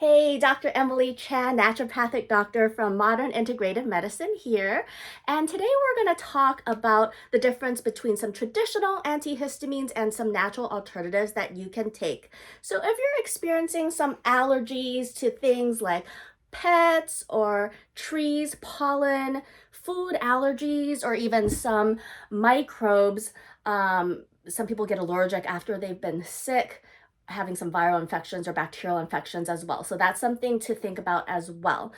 Hey, Dr. Emily Chan, naturopathic doctor from Modern Integrative Medicine here. And today we're going to talk about the difference between some traditional antihistamines and some natural alternatives that you can take. So if you're experiencing some allergies to things like pets or trees, pollen, food allergies, or even some microbes, some people get allergic after they've been sick, having some viral infections or bacterial infections as well. So that's something to think about as well.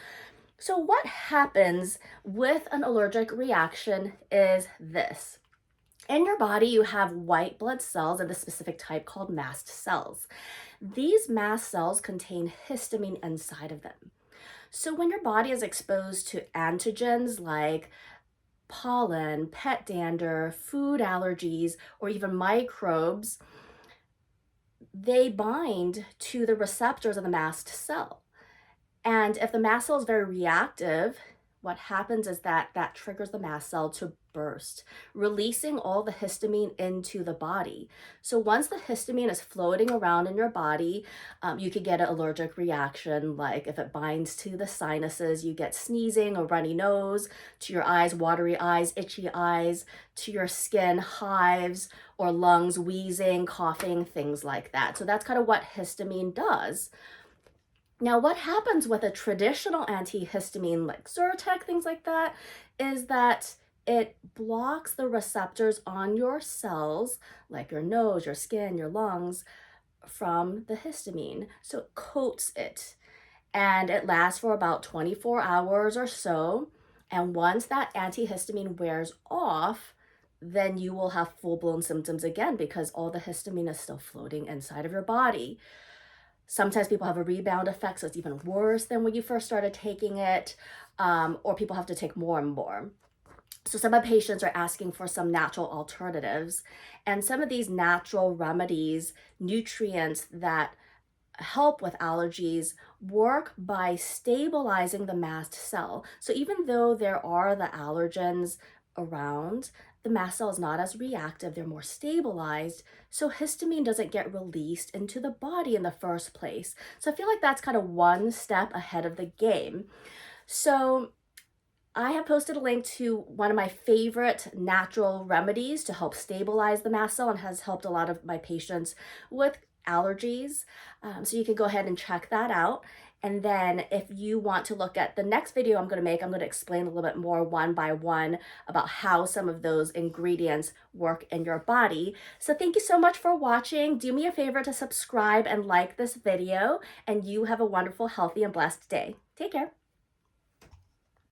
So what happens with an allergic reaction is this. In your body, you have white blood cells of the specific type called mast cells. These mast cells contain histamine inside of them. So when your body is exposed to antigens like pollen, pet dander, food allergies, or even microbes, they bind to the receptors of the mast cell. And if the mast cell is very reactive, what happens is that triggers the mast cell to burst, releasing all the histamine into the body. So once the histamine is floating around in your body, you could get an allergic reaction. Like if it binds to the sinuses, you get sneezing, a runny nose, to your eyes, watery eyes, itchy eyes, to your skin, hives, or lungs, wheezing, coughing, things like that. So that's kind of what histamine does. Now, what happens with a traditional antihistamine like Zyrtec, things like that, is that it blocks the receptors on your cells, like your nose, your skin, your lungs, from the histamine. So it coats it, and it lasts for about 24 hours or so. And once that antihistamine wears off, then you will have full-blown symptoms again because all the histamine is still floating inside of your body. Sometimes people have a rebound effect, so it's even worse than when you first started taking it, or people have to take more and more. So some of the patients are asking for some natural alternatives, and some of these natural remedies, nutrients that help with allergies, work by stabilizing the mast cell. So even though there are the allergens around, the mast cell is not as reactive, they're more stabilized, so histamine doesn't get released into the body in the first place. So I feel like that's kind of one step ahead of the game. So I have posted a link to one of my favorite natural remedies to help stabilize the mast cell and has helped a lot of my patients with allergies. So you can go ahead and check that out. And then if you want to look at the next video I'm going to make, I'm going to explain a little bit more one by one about how some of those ingredients work in your body. So thank you so much for watching. Do me a favor to subscribe and like this video, and you have a wonderful, healthy, and blessed day. Take care.